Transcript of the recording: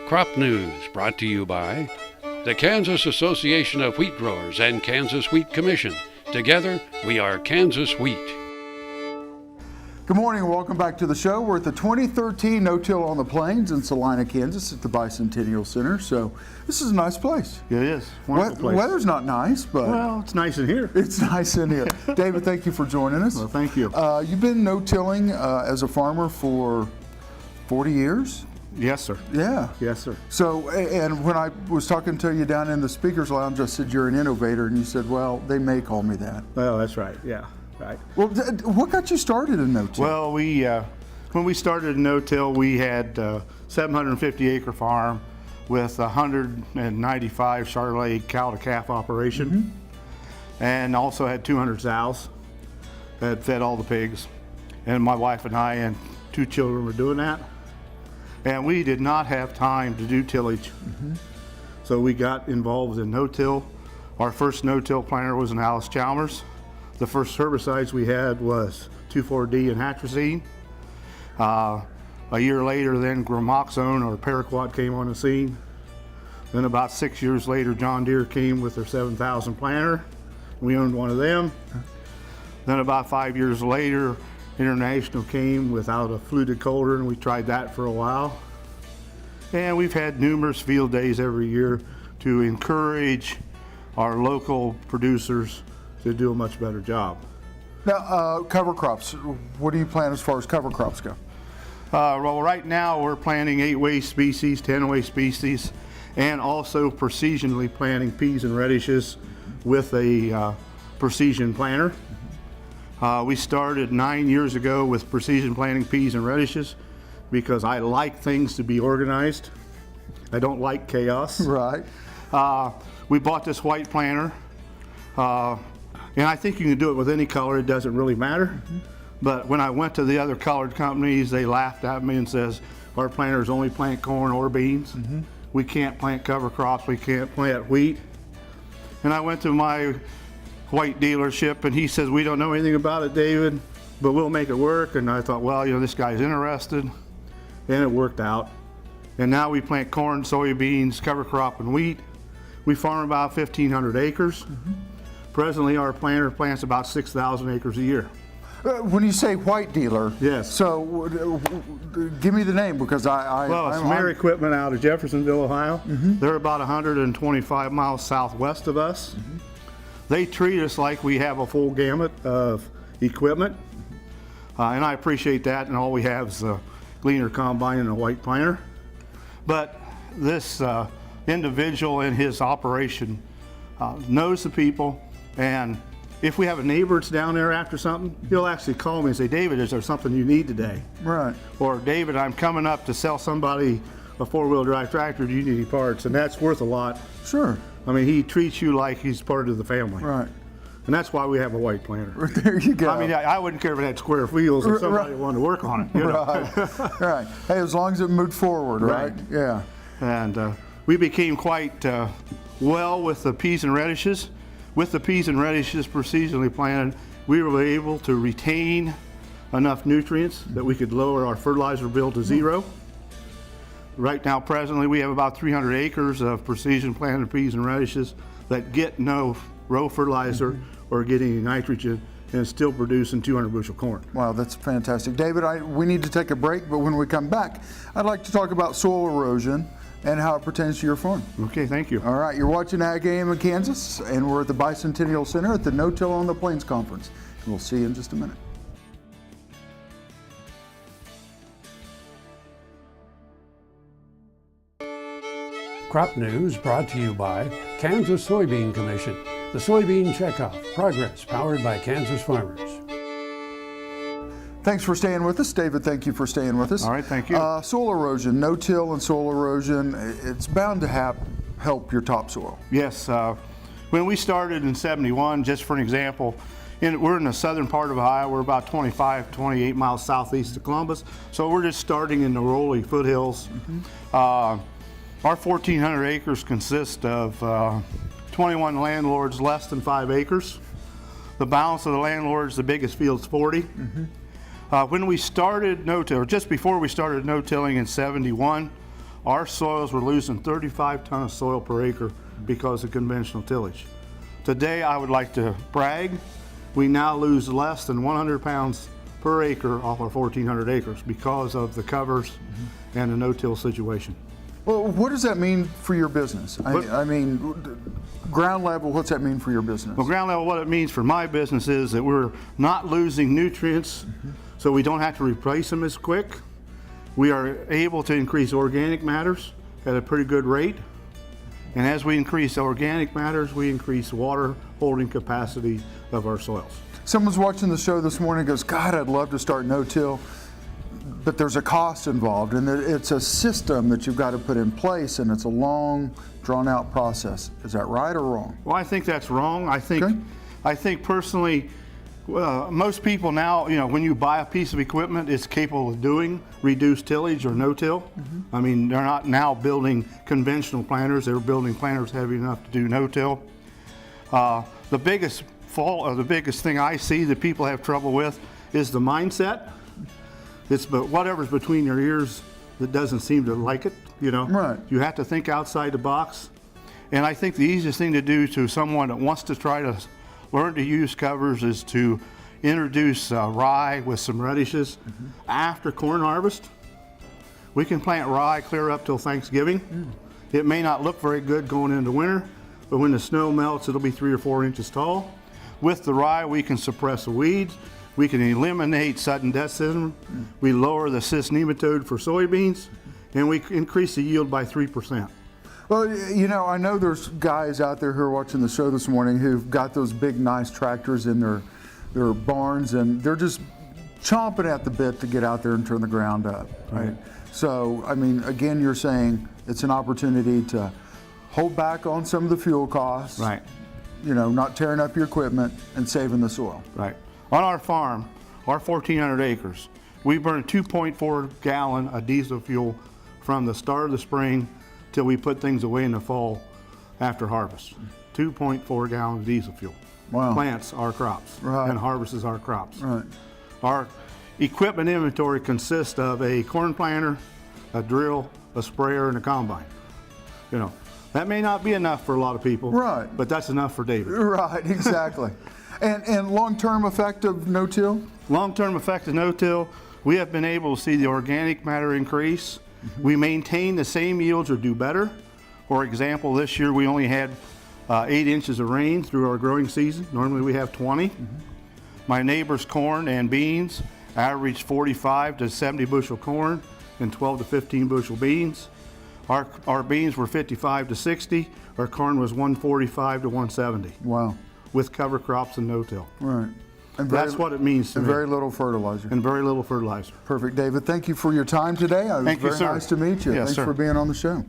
Crop News brought to you by the Kansas Association of Wheat Growers and Kansas Wheat Commission. Together, we are Kansas Wheat. Good morning and welcome back to the show. We're at the 2013 No-Till on the Plains in Salina, Kansas at the Bicentennial Center. So this is a nice place. It is. Wonderful place. Weather's not nice, but... Well, it's nice in here. It's nice in here. David, thank you for joining us. Well, thank you. You've been no-tilling as a farmer for 40 years? Yes, sir. Yeah. Yes, sir. So, and when I was talking to you down in the speaker's lounge, I said, you're an innovator, and you said, well, they may call me that. Well, that's right. Yeah. Right. Well, what got you started in no-till? Well, when we started in no-till, we had 750 acre farm with 195 Charolais cow to calf operation, and also had 200 sows that fed all the pigs. And my wife and I and 2 children were doing that. And we did not have time to do tillage. So we got involved in no-till. Our first no-till planter was an Alice Chalmers. The first herbicides we had was 2,4-D and atrazine. A year later, then gramoxone or paraquat came on the scene. Then about 6 years later, John Deere came with their 7,000 planter. We owned one of them. Then about 5 years later, International came without a fluted coulter, and we tried that for a while. And we've had numerous field days every year to encourage our local producers to do a much better job. Now, cover crops, what do you plan as far as cover crops go? Well, right now we're planting 8-way species, 10-way species, and also precisionally planting peas and radishes with a precision planter. We started 9 years ago with precision planting peas and radishes because I like things to be organized. I don't like chaos. Right. We bought this white planter. And I think you can do it with any color, it doesn't really matter. But when I went to the other colored companies, they laughed at me and says, our planters only plant corn or beans. We can't plant cover crops, we can't plant wheat. And I went to my white dealership and he says, we don't know anything about it, David, but we'll make it work. And I thought, well, you know, this guy's interested. And it worked out. And now we plant corn, soybeans, cover crop, and wheat. We farm about 1,500 acres. Presently, our planter plants about 6,000 acres a year. When you say white dealer, yes. So give me the name because Well, it's Mere Equipment out of Jeffersonville, Ohio. They're about 125 miles southwest of us. They treat us like we have a full gamut of equipment, and I appreciate that. And all we have is a gleaner combine and a white planter. But this individual in his operation knows the people. And if we have a neighbor that's down there after something, he'll actually call me and say, David, is there something you need today? Right. Or, David, I'm coming up to sell somebody a 4-wheel drive tractor. Do you need any parts? And that's worth a lot. Sure. I mean, he treats you like he's part of the family. Right. And that's why we have a white planter. There you go. I mean, I wouldn't care if it had square wheels if somebody wanted to work on it. You know? Right. Right. Hey, as long as it moved forward, right? Yeah. And we became quite well with the peas and radishes. With the peas and radishes precisionally planted, we were able to retain enough nutrients that we could lower our fertilizer bill to 0. Right now, presently, we have about 300 acres of precision planted peas and radishes that get no row fertilizer or get any nitrogen and still producing 200 bushel corn. Wow, that's fantastic. David, we need to take a break, but when we come back, I'd like to talk about soil erosion and how it pertains to your farm. Okay, thank you. All right, you're watching Ag AM in Kansas, and we're at the Bicentennial Center at the No-Till on the Plains Conference. We'll see you in just a minute. Crop News brought to you by Kansas Soybean Commission. The Soybean Checkoff. Progress powered by Kansas farmers. Thanks for staying with us. David, thank you for staying with us. All right, thank you. Soil erosion, no-till and soil erosion, it's bound to help your topsoil. Yes. When we started in 71, just for an example, we're in the southern part of Ohio. We're about 25, 28 miles southeast of Columbus. So we're just starting in the rolling foothills. Our 1,400 acres consist of 21 landlords less than 5 acres. The balance of the landlords, the biggest field's 40. When we started no-till, or just before we started no-tilling in 71, our soils were losing 35 tons of soil per acre because of conventional tillage. Today, I would like to brag, we now lose less than 100 pounds per acre off our 1,400 acres because of the covers and the no-till situation. Well, what does that mean for your business? I mean, ground level, what's that mean for your business? Well, ground level, what it means for my business is that we're not losing nutrients, so we don't have to replace them as quick. We are able to increase organic matters at a pretty good rate. And as we increase organic matters, we increase water holding capacity of our soils. Someone's watching the show this morning and goes, God, I'd love to start no-till, but there's a cost involved, and it's a system that you've got to put in place, and it's a long, drawn-out process. Is that right or wrong? Well, I think that's wrong. I think personally, most people now, when you buy a piece of equipment, it's capable of doing reduced tillage or no-till. I mean, they're not now building conventional planters; they're building planters heavy enough to do no-till. The biggest fault, or the biggest thing I see that people have trouble with, is the mindset. It's whatever's between your ears that doesn't seem to like it. Right. You have to think outside the box. And I think the easiest thing to do to someone that wants to try to learn to use covers is to introduce rye with some radishes after corn harvest. We can plant rye clear up till Thanksgiving. It may not look very good going into winter, but when the snow melts, it'll be 3 or 4 inches tall. With the rye, we can suppress the weeds. We can eliminate sudden death syndrome. We lower the cyst nematode for soybeans, and we increase the yield by 3%. Well, I know there's guys out there who are watching the show this morning who've got those big, nice tractors in their barns, and they're just chomping at the bit to get out there and turn the ground up, right? So, I mean, again, you're saying it's an opportunity to hold back on some of the fuel costs, right? Not tearing up your equipment and saving the soil. Right. On our farm, our 1,400 acres, we burn 2.4 gallon of diesel fuel from the start of the spring till we put things away in the fall after harvest. 2.4 gallons of diesel fuel. Wow. Plants our crops, right, and harvests our crops. Right. Our equipment inventory consists of a corn planter, a drill, a sprayer, and a combine. That may not be enough for a lot of people, right, but that's enough for David. Right, exactly. And long-term effect of no-till? Long-term effect of no-till, we have been able to see the organic matter increase. We maintain the same yields or do better. For example, this year we only had 8 inches of rain through our growing season. Normally we have 20. My neighbor's corn and beans averaged 45 to 70 bushel corn and 12 to 15 bushel beans. Our beans were 55 to 60. Our corn was 145 to 170. Wow. With cover crops and no-till. Right. And that's what it means to me. And very little fertilizer. And very little fertilizer. Perfect. David, thank you for your time today. It was very nice to meet you. Yes, Thanks sir. for being on the show.